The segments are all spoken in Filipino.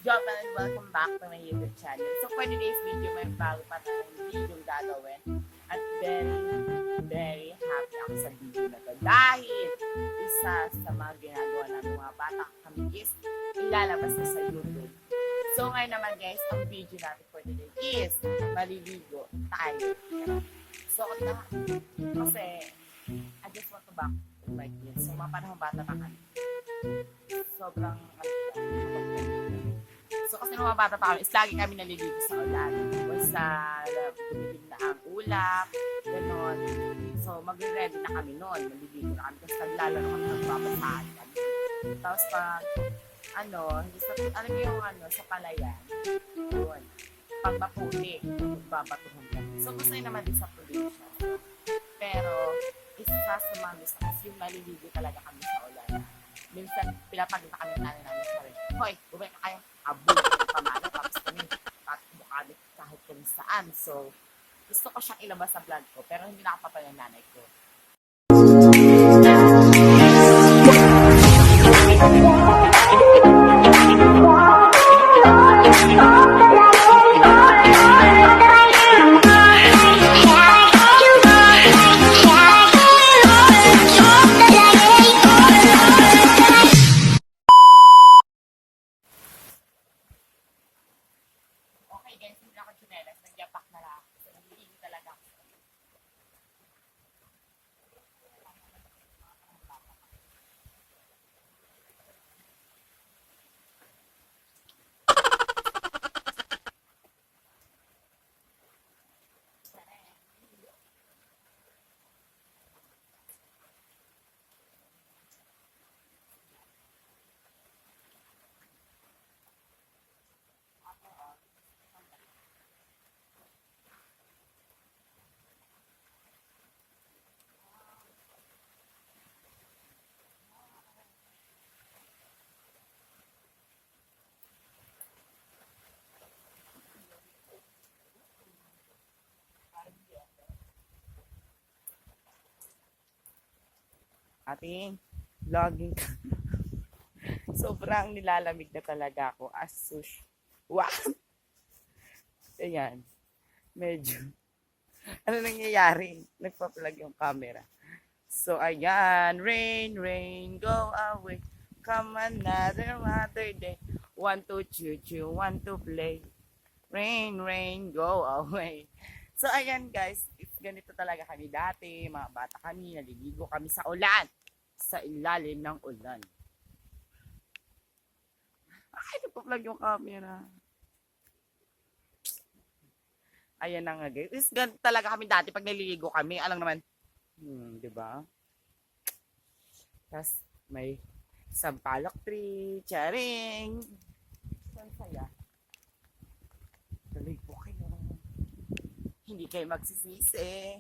Job and welcome back to my YouTube channel. So for today's video, may bago pa tayong video gagawin. At very happy ako sa video na to. Dahil isa sa mga ginagawa ng mga bata kami is ilalabas na sa YouTube. So ngayon naman guys, ang video natin for today is maliligo tayo. So na, kasi I just want to back to my kids. So mga panahon bata pa kami. Sobrang so kasi nung mga bata pa kami, is lagi kami naliligo sa ulan. Basta dumilig na ang ulap, gano'n. So magre-ready na kami noon, naliligo na kami. Tapos naglalaro kami, nagpapasahan kami. Tapos pag, alam niyo yung sa palayan, yun. Pag maputi, magbabatuhan kami. So gusto naman din sa probinsya. Pero, isa sa mga gusto kasi yung naliligo talaga kami sa ulan. Minsan, pinapagita kami namin sa rin. Hoy, bumay ka kayo. Abog yung pamalo. Tapos kami, tatakbo kami kahit kung saan. So, gusto ko siyang ilabas sa vlog ko. Pero hindi nakapapal yung nanay ko. Okay guys, hindi na ako chunelas. Nagyapak na lang. So, hindi talaga ako. Ating vlogging. Sobrang nilalamig na talaga ako as sush. Wow! Ayan. Medyo. Ano nangyayari? Nagpa-plug yung camera. So, ayan. Rain, rain, go away. Come another day. Want to choo-choo, want to play. Rain, rain, go away. So, ayan guys, ganito talaga kami dati, mga bata kami, naliligo kami sa ulan, sa ilalim ng ulan. Ay, nagpa-plug yung camera. Ayan na nga guys, ganito talaga kami dati pag naliligo kami, alam naman, di ba? Tapos, may sampalok tree, charing. Saan saya? Tuloy po kayo. Hindi kayo magsisisi.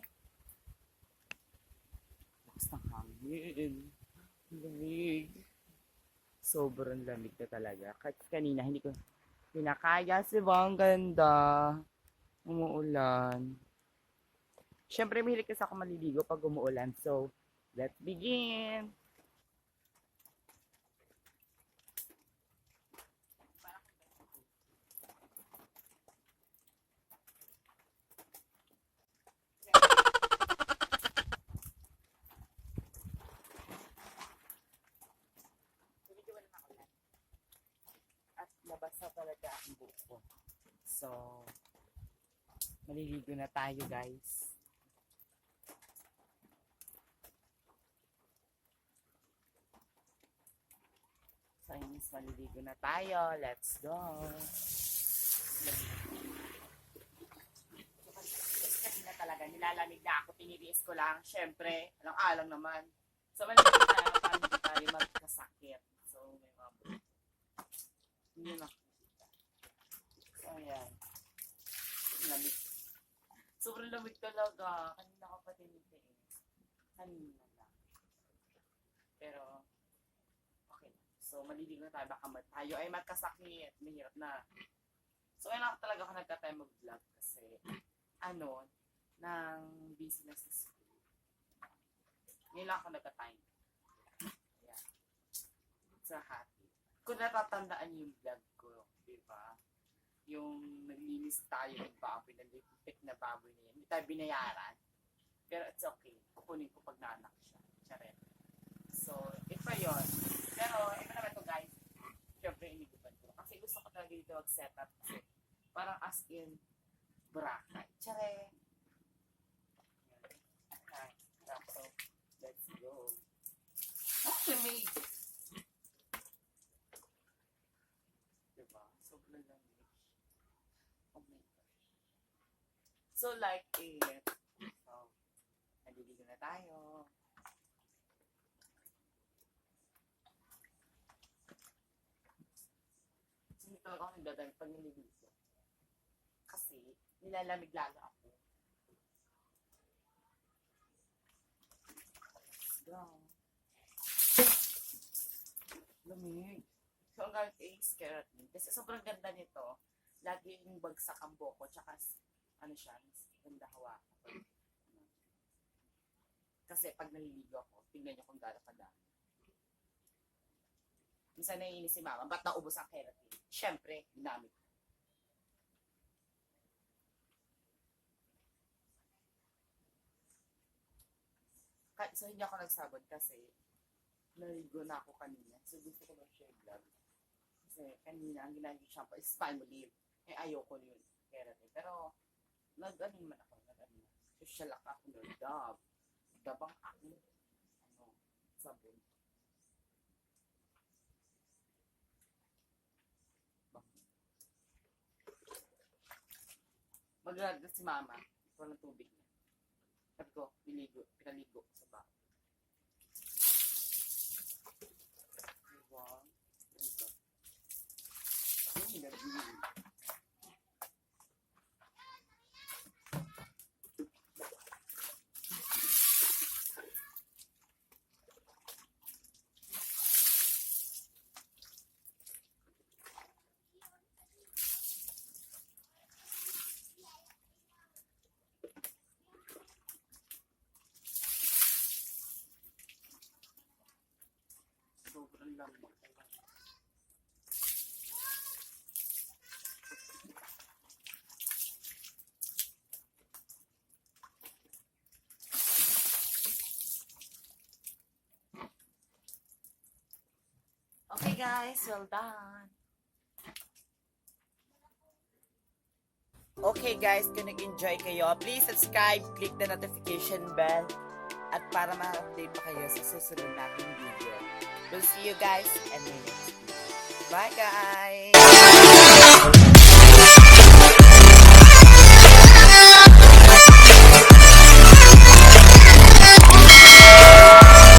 Lakas ng hangin. Lamig. Sobrang lamig na talaga. Kahit kanina, hindi ko pinakaya. Sibang ganda. Umuulan. Siyempre, mahilig kasi ako maliligo pag umuulan. So, let's begin. Nabasa talaga ang buhok ko. So, maliligo na tayo guys. So, inis maliligo na tayo. Let's go. So, kanina talaga, nilalamig na ako. Tiniriis ko lang. Siyempre, alang-alang naman. So, maliligo tayo para hindi tayo magkasakit. So, may mga hindi nakikita. So, ayan. Lamig. Sobrang lamig talaga. Kanina ko pa tiniti eh. Kanina lang. Pero, okay. So, maliligo na tayo. Baka tayo ay magkasakit. Mahirap na. So, kailangan talaga ako nagka-time mag-vlog kasi, ng business sa school. Ngayon lang ako nagka-time. Ayan. Sa hati. kung natatandaan yung vlog ko, di ba? Yung naglinis tayo ng baboy, nalipit na baboy na yan. Hindi tayo binayaran. Pero it's okay. Kukunin ko pag naanak siya. Charet. So, iba yun. Pero, iba naman ito guys. Siyempre, inigupan ko. Kasi gusto ko talaga dito mag-setup. Kasi, parang as in, Boracay. Charet. Okay. So, let's go. Actually, may diba? Sobrang lamig. Oh my gosh. So, like it. So, naliligo na tayo. So, hindi talaga ako nagdadamit pag nililigo. Kasi, nilalamig lalo ako. Let's go. Lamig. So, ang gamit is keratin. Kasi sobrang ganda nito. Lagi yung bagsak ang buhok ko. Tsaka, ano siya, ganda hawakan. Kasi pag naliligo ako, tingnan niyo kung gano'n kadami. Minsan naiinis si mama, ba't naubos ang keratin? Siyempre, ginamit ko. So, hindi ako nagsabon kasi naligo na ako kanina. So, gusto ko na share vlog. Kasi kanina, ang ginamit ko shampoo is Palmolive. Eh, ayoko yun. Keratin. Pero, nag-ano naman ako. Nag-ano. Social ako ng Dove. Dabang ako. Ano, sabon. Mag-ragdag si mama. Ito ng tubig niya. Sabi ko, pinaligo sa baho. Wow. Ganito. Uy, nag-iwi. Sobrang lamang. Okay guys, well done. Okay guys, kung nag-enjoy kayo, please subscribe, click the notification bell, at para ma-update pa kayo sa susunod nating video. We'll see you guys and my next video. Bye guys!